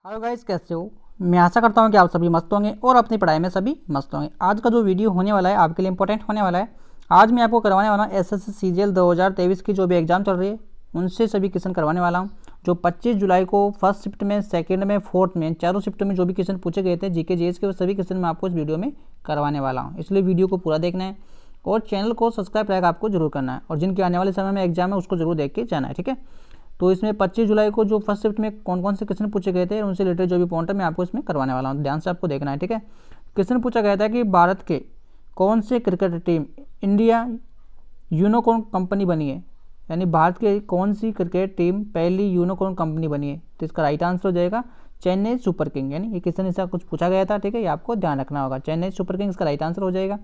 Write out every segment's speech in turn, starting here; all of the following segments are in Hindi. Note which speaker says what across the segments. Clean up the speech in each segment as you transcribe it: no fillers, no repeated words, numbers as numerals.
Speaker 1: हेलो गाइस, कैसे हो। मैं आशा करता हूँ कि आप सभी मस्त होंगे और अपनी पढ़ाई में सभी मस्त होंगे। आज का जो वीडियो होने वाला है आपके लिए इंपॉर्टेंट होने वाला है। आज मैं आपको करवाने वाला हूँ एसएससी सीजीएल 2023 की जो भी एग्जाम चल रही है उनसे सभी क्वेश्चन करवाने वाला हूँ। जो 25 जुलाई को फर्स्ट शिफ्ट में, सेकंड में, फोर्थ में, चारों शिफ्ट में जो भी क्वेश्चन पूछे गए थे जीके जीएस के, वो सभी क्वेश्चन मैं आपको इस वीडियो में करवाने वाला हूँ। इसलिए वीडियो को पूरा देखना है और चैनल को सब्सक्राइब रहेगा आपको जरूर करना है, और जिनके आने वाले समय में एग्जाम है उसको जरूर देख के जाना है, ठीक है। तो इसमें 25 जुलाई को जो फर्स्ट शिफ्ट में कौन कौन से क्वेश्चन पूछे गए थे उनसे रिलेटेड जो भी पॉइंट है मैं आपको इसमें करवाने वाला हूँ। ध्यान से आपको देखना है, ठीक है। क्वेश्चन पूछा गया था कि भारत के कौन से cricket team India unicorn company बनी है, यानी भारत की कौन सी क्रिकेट टीम पहली यूनिकॉर्न कंपनी बनी है। तो इसका राइट आंसर हो जाएगा चेन्नई सुपर किंग। यानी ये क्वेश्चन इसका कुछ पूछा गया था, ठीक है, ये आपको ध्यान रखना होगा। चेन्नई सुपर किंग इसका राइट आंसर हो जाएगा।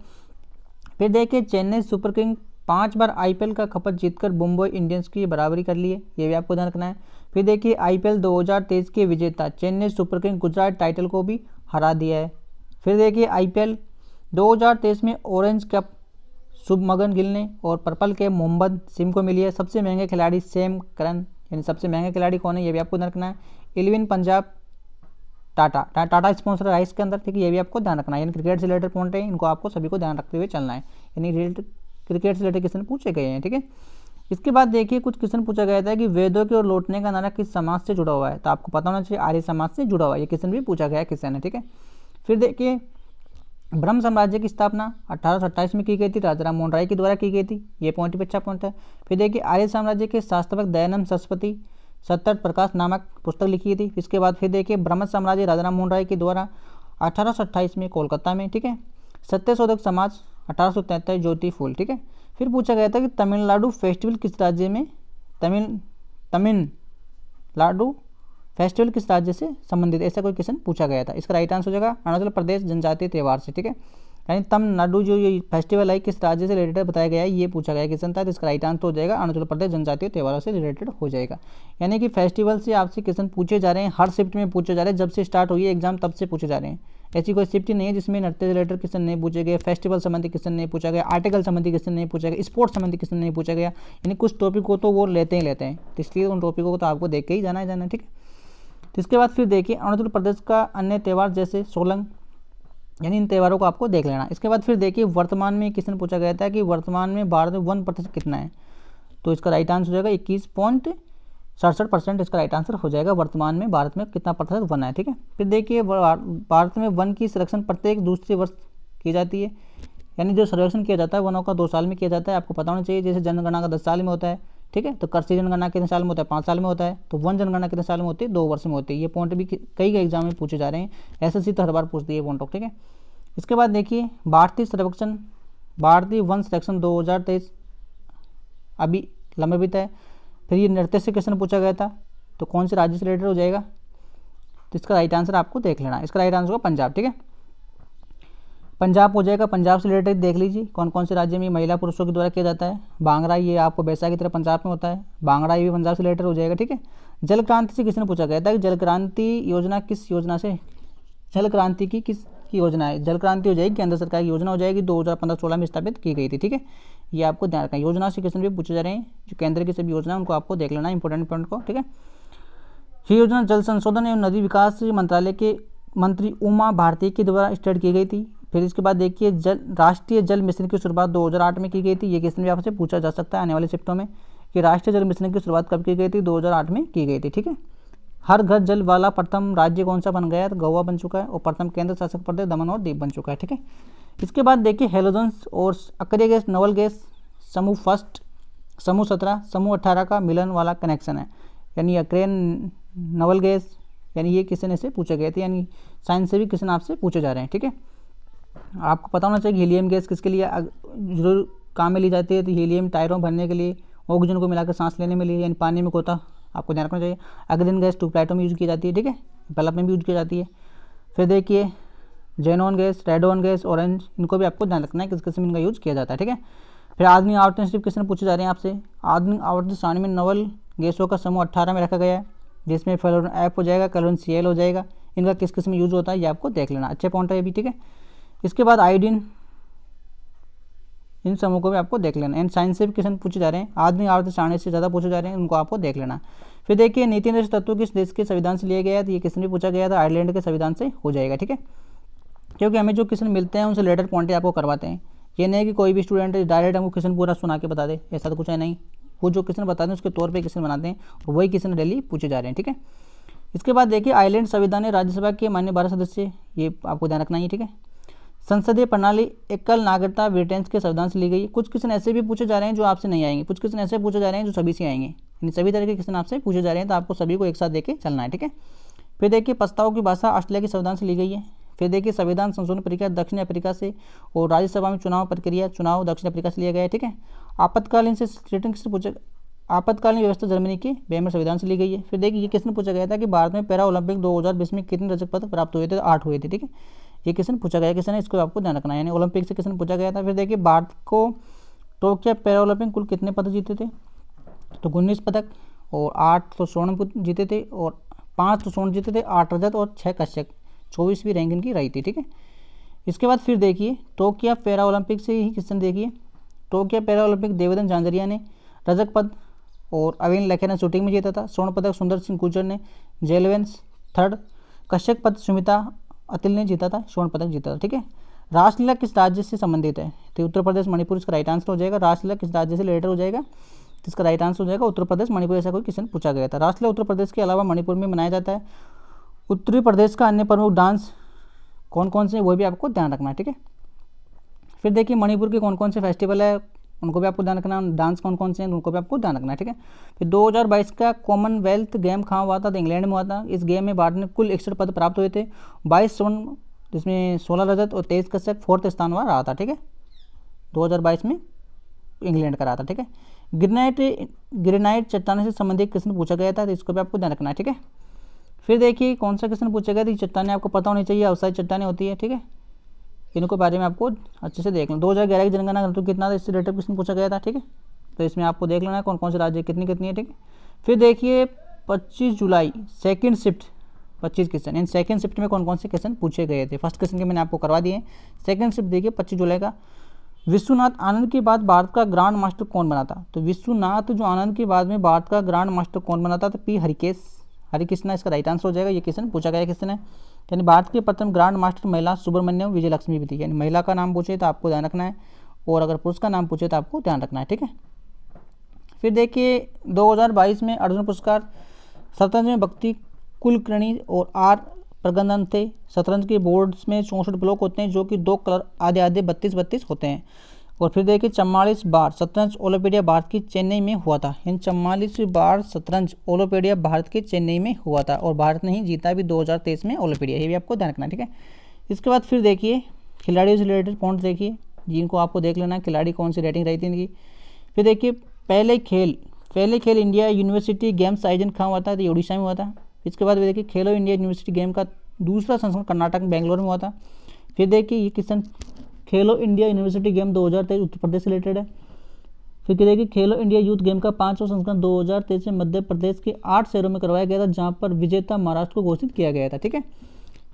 Speaker 1: फिर देखिए, चेन्नई सुपर किंग 5 बार आईपीएल का खपत जीतकर मुंबई इंडियंस की बराबरी कर ली है, ये भी आपको ध्यान रखना है। फिर देखिए, आईपीएल 2023 के विजेता Chennai super king Gujarat title को भी हरा दिया है। फिर देखिए, आईपीएल 2023 में ऑरेंज कैप शुभमन गिल ने और पर्पल कैप मोहम्मद सिम को मिली है। सबसे महंगे खिलाड़ी सैम करन, यानी सबसे महंगे खिलाड़ी कौन है ये भी आपको ध्यान रखना है। 11 पंजाब टाटा स्पॉन्सर है इसके अंदर, ठीक है, ये भी आपको ध्यान रखना है। यानी क्रिकेट से रिलेटेड पॉइंट है, इनको आपको सभी को ध्यान रखते हुए चलना है। यानी क्रिकेट से रिलेटेड क्वेश्चन पूछे गए हैं, ठीक है। इसके बाद देखिए, कुछ क्वेश्चन पूछा गया था कि वेदों की ओर लौटने का नारा किस समाज से जुड़ा हुआ है। तो आपको पता होना चाहिए आर्य समाज से जुड़ा हुआ है, ये क्वेश्चन भी पूछा गया क्वेश्चन है, ठीक है। फिर देखिए, ब्रह्म साम्राज्य की स्थापना 1828 में की गई थी, राजा राम मोहन राय के द्वारा की गई थी, ये पॉइंट भी अच्छा पॉइंट है। फिर देखिए, आर्य साम्राज्य के शास्त्रवक दयानंद सरस्वती सत्तर प्रकाश नामक पुस्तक लिखी थी। इसके बाद फिर देखिए, ब्रह्म साम्राज्य राजा राम मोहन राय के द्वारा 1828 में कोलकाता में, ठीक है। सत्यशोधक समाज 1843 ज्योति फूल, ठीक है। फिर पूछा गया था कि तमिलनाडु फेस्टिवल किस राज्य में, तमिलनाडु फेस्टिवल किस राज्य से संबंधित, ऐसा कोई क्वेश्चन पूछा गया था। इसका राइट आंसर हो जाएगा अरुणाचल प्रदेश जनजातीय त्यौहार से, ठीक है। यानी तमिलनाडु जो ये फेस्टिवल है किस राज्य से रिलेटेड बताया गया है, ये पूछा गया क्वेश्चन था। तो इसका राइट आंसर हो जाएगा अरुणाचल प्रदेश जनजातीय त्यौहारों से रिलेटेड हो जाएगा। यानी कि फेस्टिवल से आपसे क्वेश्चन पूछे जा रहे हैं, हर शिफ्ट में पूछे जा रहे हैं। जब से स्टार्ट हुई है एग्जाम तब से पूछे जा रहे हैं। ऐसी कोई शिफ्ट ही नहीं है जिसमें नृत्य से रिलेटेड क्वेश्चन नहीं पूछे गए, फेस्टिवल संबंधी क्वेश्चन नहीं पूछा गया, आर्टिकल संबंधी क्वेश्चन नहीं पूछा गया, स्पोर्ट्स संबंधी क्वेश्चन नहीं पूछा गया। यानी कुछ टॉपिक को तो वो लेते ही लेते हैं, तो इसलिए उन टॉपिकों को तो आपको देख के ही जाना है, ठीक है। तो इसके बाद फिर देखिए, अरुणाचल प्रदेश का अन्य त्यौहार जैसे सोलंग, यानी इन त्यौहारों को आपको देख लेना। इसके बाद फिर देखिए, वर्तमान में क्वेश्चन पूछा गया था कि वर्तमान में भारत में 1% कितना है। तो इसका राइट आंसर हो जाएगा 21.67%। इसका राइट आंसर हो जाएगा वर्तमान में भारत में कितना प्रतिशत वन है, ठीक है। फिर देखिए, भारत में वन की संरक्षण प्रत्येक दूसरे वर्ष की जाती है। यानी जो सर्वेक्षण किया जाता है वनों का 2 साल में किया जाता है, आपको पता होना चाहिए। जैसे जनगणना का 10 साल में होता है, ठीक है, तो कृषि जनगणना कितने साल में होता है, 5 साल में होता है। तो वन जनगणना कितने साल में होती है, 2 वर्ष में होती है। ये पॉइंट भी कई एग्जाम में पूछे जा रहे हैं, एसएससी तो हर बार पूछती है पॉइंट, ठीक है। इसके बाद देखिए, भारतीय वन सर्वेक्षण 2023 अभी लंबित है। फिर ये नृत्य से क्वेश्चन पूछा गया था, तो कौन से राज्य से रिलेटेड हो जाएगा। तो इसका राइट आंसर आपको देख लेना। इसका राइट आंसर होगा पंजाब, ठीक है, पंजाब हो जाएगा। पंजाब से रिलेटेड देख लीजिए कौन कौन से राज्य में महिला पुरुषों के द्वारा किया जाता है। भांगड़ा, ये आपको वैसा की तरह पंजाब में होता है, भांगड़ा ये भी पंजाब से रिलेटेड हो जाएगा, ठीक है। जल क्रांति से क्वेश्चन पूछा गया था कि जल क्रांति योजना किस योजना से, जल क्रांति की किस की योजना है। जल क्रांति हो जाएगी केंद्र सरकार की योजना हो जाएगी, 2015-16 में स्थापित की गई थी, ठीक है। ये आपको ध्यान रखना है, योजना से क्वेश्चन भी पूछे जा रहे हैं। जो केंद्र की सभी योजना है उनको आपको देख लेना है, इंपॉर्टेंट पॉइंट को, ठीक है। ये योजना जल संशोधन एवं नदी विकास मंत्रालय के मंत्री उमा भारती के द्वारा स्टार्ट की गई थी। फिर इसके बाद देखिए, राष्ट्रीय जल मिशन की शुरुआत 2008 में की गई थी। ये क्वेश्चन भी आपसे पूछा जा सकता है आने वाले शिफ्टों में कि राष्ट्रीय जल मिशन की शुरुआत कब की गई थी, 2008 में की गई थी, ठीक है। हर घर जल वाला प्रथम राज्य कौन सा बन गया है, तो गोवा बन चुका है, और प्रथम केंद्र शासित प्रदेश दमन और दीव बन चुका है, ठीक है। इसके बाद देखिए, हेलोजन्स और अक्रिय गैस नवल गैस समूह 17 समूह 18 का मिलन वाला कनेक्शन है। यानी अक्रिय नवल गैस, यानी ये क्वेश्चन ऐसे पूछे गए थे। यानी साइंस से भी क्वेश्चन आपसे पूछे जा रहे हैं, ठीक है। आपको पता होना चाहिए हीलियम गैस किसके लिए जरूर काम में ली जाती है। तो हीलियम टायरों भरने के लिए, ऑक्सीजन को मिलाकर सांस लेने में लिए, यानी पानी में गोता आपको ध्यान रखना चाहिए। अग्रिन गैस ट्यूबलाइटों में यूज़ की जाती है, ठीक है, बल्ब में भी यूज़ की जाती है। फिर देखिए, xenon gas, radon gas, orange, इनको भी आपको ध्यान रखना है किस किस्म इनका यूज़ किया जाता है, ठीक है। फिर आधुनिक आवर्तन सिर्फ क्वेश्चन पूछे जा रहे हैं आपसे। आधुनिक आवर्तन सारणी में नवल गैसों का समूह 18 में रखा गया है, जिसमें फ्लोरीन एफ हो जाएगा, क्लोरीन Cl हो जाएगा। इनका किस किस्म में यूज होता है ये आपको देख लेना, अच्छे पॉइंट है ये भी, ठीक है। इसके बाद आयोडीन, इन समूह को भी आपको देख लेना। एंड साइंस से भी क्वेश्चन पूछे जा रहे हैं, आधुनिक आवर्त सारणी से ज़्यादा पूछे जा रहे हैं, उनको आपको देख लेना। फिर देखिए नीति निर्देशक तत्व किस देश के संविधान से लिया गया है, तो ये क्वेश्चन भी पूछा गया था, आयरलैंड के संविधान से हो जाएगा। ठीक है, क्योंकि हमें जो क्वेश्चन मिलते हैं उनसे रिलेटेड पॉइंट आपको करवाते हैं। ये नहीं है कि कोई भी स्टूडेंट डायरेक्ट हमको क्वेश्चन पूरा सुना के बता दे, ऐसा तो कुछ है नहीं। वो जो क्वेश्चन बताते हैं उसके तौर पे क्वेश्चन बनाते हैं और वही क्वेश्चन डेली पूछे जा रहे हैं। ठीक है, इसके बाद देखिए आयरलैंड संविधान राज्यसभा के मान्य 12 सदस्य, ये आपको ध्यान रखना है। ठीक है, संसदीय प्रणाली एकल नागरिकता ब्रिटेन के संविधान से ली गई। कुछ क्वेश्चन ऐसे भी पूछे जा रहे हैं जो आपसे नहीं आएंगे, कुछ क्वेश्चन ऐसे पूछे जा रहे हैं जो सभी से आएंगे, यानी सभी तरह के क्वेश्चन आपसे पूछे जा रहे हैं, तो आपको सभी को एक साथ देके चलना है। ठीक है, फिर देखिए प्रस्ताव की भाषा ऑस्ट्रेलिया के संविधान से ली गई है। फिर देखिए संविधान संशोधन प्रक्रिया दक्षिण अफ्रीका से, और राज्यसभा में चुनाव प्रक्रिया चुनाव दक्षिण अफ्रीका से लिया गया है। ठीक है, आपातकालीन से क्वेश्चन पूछा, आपातकालीन व्यवस्था जर्मनी के वेमर संविधान से ली गई है। फिर देखिए ये क्वेश्चन पूछा गया था कि भारत में पैरा ओलंपिक 2020 में कितने रजत पदक प्राप्त हुए थे, तो 8 हुए थे। ठीक है, ये क्वेश्चन पूछा गया क्वेश्चन है, इसको आपको ध्यान रखना है, यानी ओलंपिक से क्वेश्चन पूछा गया था। फिर देखिए भारत को टोक्यो पैरा ओलंपिक कुल कितने पदक जीते थे, तो 19 पदक, और 8 तो स्वर्ण जीते थे, और 5 तो स्वर्ण जीते थे, 8 रजत और 6 कश्यप, 24वीं रैंक इनकी रही थी। ठीक है, इसके बाद फिर देखिए टोक्यो पैरा ओलंपिक से ही क्वेश्चन देखिए, Tokyo para Olympic Devendra Jhajharia ने रजत पद, और अविन लखे ने शूटिंग में जीता था। स्वर्ण पदक सुंदर सिंह गुर्जर ने जेलवेंस थर्ड, कश्यप पद सुमिता अतिल ने जीता था, स्वर्ण पदक जीता था। ठीक है, रासलीला किस राज्य से संबंधित है, तो उत्तर प्रदेश मणिपुर इसका राइट आंसर हो जाएगा। रासलीला किस राज्य से रिलेटेड हो जाएगा, इसका राइट आंसर हो जाएगा उत्तर प्रदेश मणिपुर, ऐसा कोई क्वेश्चन पूछा गया था। रासलीला उत्तर प्रदेश के अलावा मणिपुर में मनाया जाता है। उत्तरी प्रदेश का अन्य प्रमुख डांस कौन कौन से, वो भी आपको ध्यान रखना है। ठीक है, फिर देखिए मणिपुर के कौन कौन से फेस्टिवल है उनको भी आपको ध्यान रखना, डांस कौन कौन से हैं उनको भी आपको ध्यान रखना है। ठीक है, फिर 2022 का कॉमनवेल्थ गेम कहाँ हुआ था, तो इंग्लैंड में हुआ था। इस गेम में भारत ने कुल 61 पद प्राप्त हुए थे, 22 स्वर्ण, जिसमें 16 रजत और 23 कश्यप, 4th स्थान वहाँ रहा था। ठीक है, 2022 में इंग्लैंड का रहा था। ठीक है, ग्रेनाइट चट्टान से संबंधित क्वेश्चन पूछा गया था, तो इसको भी आपको ध्यान रखना है। ठीक है, फिर देखिए कौन सा क्वेश्चन पूछा गया था, चट्टानें आपको पता होनी चाहिए, अवसायी चट्टानें होती है। ठीक है, इनको बारे में आपको अच्छे से देख लें। 2011 की जनगणना घनत्व कितना था, इससे रिलेटेड क्वेश्चन पूछा गया था। ठीक है, तो इसमें आपको देख लेना है कौन कौन से राज्य कितनी कितनी है। ठीक है, फिर देखिए 25 जुलाई सेकंड शिफ्ट 25 क्वेश्चन, इन सेकंड शिफ्ट में कौन कौन से क्वेश्चन पूछे गए थे। फर्स्ट क्वेश्चन के मैंने आपको करवा दिए। सेकंड शिफ्ट देखिए 25 जुलाई का, विश्वनाथ आनंद के बाद भारत का ग्रांड मास्टर कौन बना था, तो विश्वनाथ जो आनंद के बाद में भारत का ग्रांड मास्टर कौन बना था, तो पी हरिकृष्णा इसका राइट आंसर हो जाएगा। ये क्वेश्चन पूछा गया क्वेश्चन है, यानी भारत की प्रथम ग्रांड मास्टर महिला सुब्रमण्यम विजय लक्ष्मी भी थी, यानी महिला का नाम पूछे तो आपको ध्यान रखना है, और अगर पुरुष का नाम पूछे तो आपको ध्यान रखना है। ठीक है, फिर देखिए 2022 में अर्जुन पुरस्कार शतरंज में भक्ति कुलकर्णी और आर प्रगंदन थे। शतरंज के बोर्ड्स में 64 ब्लॉक होते हैं जो कि 2 कलर आधे आधे 32 होते हैं। और फिर देखिए 44 बार शतरंज ओलंपियाड भारत की चेन्नई में हुआ था, इन 44 बार शतरंज ओलंपियाड भारत के चेन्नई में हुआ था, और भारत ने ही जीता भी 2023 में ओलंपियाड, ये भी आपको ध्यान रखना है। ठीक है, इसके बाद फिर देखिए खिलाड़ियों से रिलेटेड पॉइंट देखिए, जिनको आपको देख लेना है खिलाड़ी कौन सी रेटिंग रही थी इनकी। फिर देखिए पहले खेल इंडिया यूनिवर्सिटी गेम्स आयोजन कहाँ हुआ था, तो उड़ीसा में हुआ था। इसके बाद देखिए खेलो इंडिया यूनिवर्सिटी गेम का दूसरा संस्करण कर्नाटक में बेंगलोर में हुआ था। फिर देखिए ये क्वेश्चन खेलो India university game 2023 Uttar Pradesh से रिलेटेड है। फिर देखिए खेलो इंडिया यूथ गेम का 5वां संस्करण 2023 में मध्य प्रदेश के 8 शहरों में करवाया गया था, जहां पर विजेता महाराष्ट्र को घोषित किया गया था। ठीक है,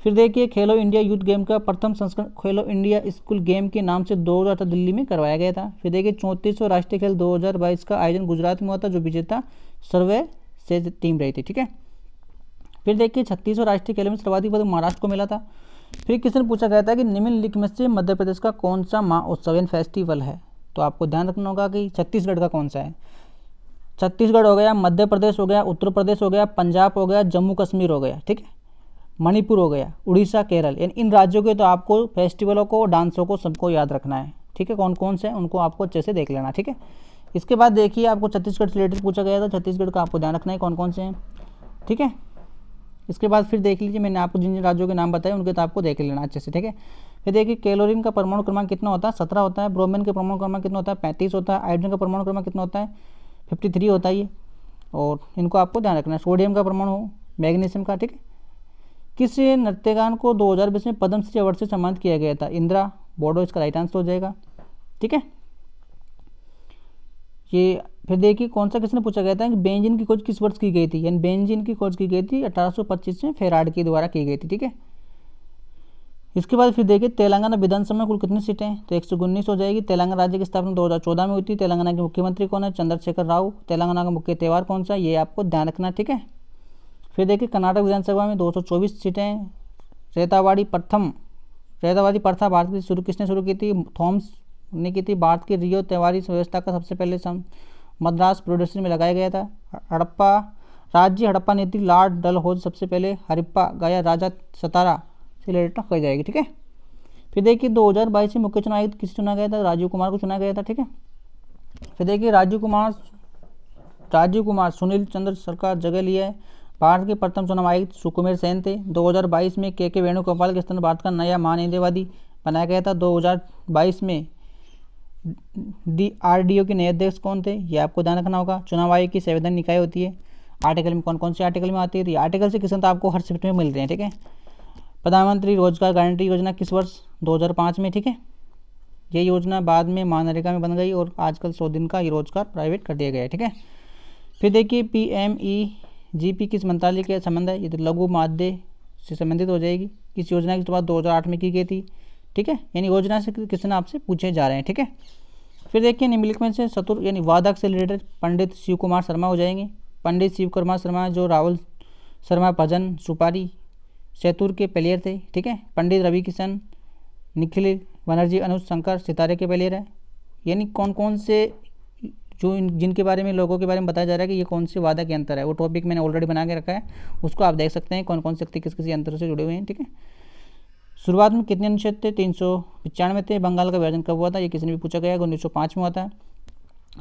Speaker 1: फिर देखिए खेलो इंडिया यूथ गेम का प्रथम संस्करण खेलो इंडिया स्कूल गेम के नाम से 2018 दिल्ली में करवाया गया था। फिर देखिए 34वां राष्ट्रीय खेल 2022 का आयोजन गुजरात में हुआ था, जो विजेता सर्वे से टीम रही थी। ठीक है, फिर देखिए 36वां राष्ट्रीय खेल में सर्वाधिक पदक महाराष्ट्र को मिला था। फिर क्वेश्चन पूछा गया था कि निम्नलिखित में से मध्य प्रदेश का कौन सा महोत्सव फेस्टिवल है, तो आपको ध्यान रखना होगा कि छत्तीसगढ़ का कौन सा है। छत्तीसगढ़ हो गया, मध्य प्रदेश हो गया, उत्तर प्रदेश हो गया, पंजाब हो गया, जम्मू कश्मीर हो गया, ठीक है, मणिपुर हो गया, उड़ीसा, केरल, इन राज्यों के तो आपको फेस्टिवलों को डांसों को सबको याद रखना है। ठीक है, कौन कौन से हैं उनको आपको अच्छे से देख लेना। ठीक है, इसके बाद देखिए आपको छत्तीसगढ़ से रिलेटेड पूछा गया था, छत्तीसगढ़ का आपको ध्यान रखना है कौन कौन से हैं। ठीक है, इसके बाद फिर देख लीजिए मैंने आपको जिन जिन राज्यों के नाम बताए उनके तो आपको देख लेना अच्छे से। ठीक है, फिर देखिए क्लोरीन का परमाणु क्रमांक कितना होता है, 17 होता है। ब्रोमीन का परमाणु क्रमांक कितना होता है, 35 होता है। हाइड्रोजन का परमाणु क्रमांक कितना होता है, 53 होता है ये, और इनको आपको ध्यान रखना है। सोडियम का परमाणु, मैग्नीशियम का। ठीक है, किस नृत्यगान को 2020 में पद्मश्री अवार्ड से सम्मानित किया गया था, इंदिरा बोडो इसका राइट आंसर हो जाएगा। ठीक है, ये फिर देखिए कौन सा क्वेश्चन पूछा गया था कि बेंजीन की खोज किस वर्ष की गई थी, यानी बेंजीन की खोज की गई थी 1825 में फेराड के द्वारा की गई थी। ठीक है, इसके बाद फिर देखिए तेलंगाना विधानसभा में कुल कितनी सीटें हैं, तो 119 हो जाएगी। तेलंगाना राज्य की स्थापना 2014 में हुई थी। तेलंगाना के मुख्यमंत्री कौन है, चंद्रशेखर राव। तेलंगाना का मुख्य त्यौहार कौन सा, ये आपको ध्यान रखना, ठीक है। फिर देखिए कर्नाटक विधानसभा में 224 सीटें हैं। रेतावाड़ी प्रथा भारत की किसने शुरू की थी, थॉमस ने की थी। भारत की रियो त्योहारी व्यवस्था का सबसे पहले मद्रास प्रोडेंसी में लगाया गया था। हड़प्पा नीति लॉर्ड डलहौज सबसे पहले हरिप्पा गया राजा सतारा से रिलेटेड कर जाएगी, ठीक है। फिर देखिए 2022 में मुख्य चुनाव आयुक्त किसे चुना गया था, राजीव कुमार को चुना गया था, ठीक है। फिर देखिए राजीव कुमार सुनील चंद्र सरकार जगह लिया है। भारत के प्रथम चुनाव आयुक्त सुकुमेर सेन थे। 2022 में के वेणुगोपाल के स्थान भारत का नया महान्यायवादी बनाया गया था। 2022 में DRDO के नए अध्यक्ष कौन थे, ये आपको ध्यान रखना होगा। चुनाव आयोग की संवैधानिक निकाय होती है। आर्टिकल में कौन से आर्टिकल में आती है, तो ये आर्टिकल से किसान तो आपको हर शिफ्ट में मिलते हैं, ठीक है। प्रधानमंत्री रोजगार गारंटी योजना किस वर्ष, 2005 में, ठीक है। ये योजना बाद में मनरेगा में बन गई और आजकल 100 दिन का ये रोजगार प्राइवेट कर दिया गया है, ठीक है। फिर देखिए PMEGP किस मंत्रालय के संबंध है, ये तो लघु माध्य से संबंधित हो जाएगी। इस योजना की शुरुआत 2008 में की गई थी, ठीक है। यानी योजना से क्वेश्चन आपसे पूछे जा रहे हैं, ठीक है। फिर देखिए निम्नलिखित में से चतुर यानी वादक से रिलेटेड पंडित शिव कुमार शर्मा हो जाएंगे। पंडित शिव कुमार शर्मा जो राहुल शर्मा भजन सुपारी सैतुर के प्लेयर थे, ठीक है। पंडित रवि किशन निखिल बनर्जी अनुज शंकर सितारे के प्लेयर है। यानी कौन कौन से जो जिनके बारे में लोगों के बारे में बताया जा रहा है कि ये कौन से वादा के अंतर है, वो टॉपिक मैंने ऑलरेडी बना के रखा है, उसको आप देख सकते हैं कौन कौन से व्यक्ति किस किसी अंतर से जुड़े हुए हैं, ठीक है। शुरुआत में कितने अनुच्छेद थे, 395 थे। बंगाल का विभाजन कब हुआ था, ये किसी ने भी पूछा गया, 1905 में हुआ था।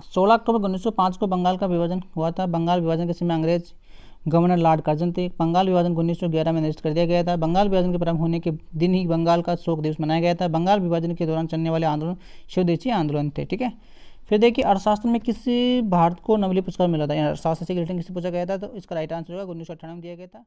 Speaker 1: 16 अक्टूबर 1905 को बंगाल का विभाजन हुआ था। बंगाल विभाजन के समय अंग्रेज गवर्नर लॉर्ड कर्जन थे। बंगाल विभाजन को 1911 में निरस्त कर दिया गया था। बंगाल विभाजन के प्रारंभ होने के दिन ही बंगाल का शोक दिवस मनाया गया था। बंगाल विभाजन के दौरान चलने वाले आंदोलन स्वदेशी आंदोलन थे, ठीक है। फिर देखिए अर्थशास्त्र में किस भारत को नोबेल पुरस्कार मिला था, अर्थशास्त्र से रिलेटेड किससे पूछा गया था, तो इसका राइट आंसर होगा 1998 में दिया गया था।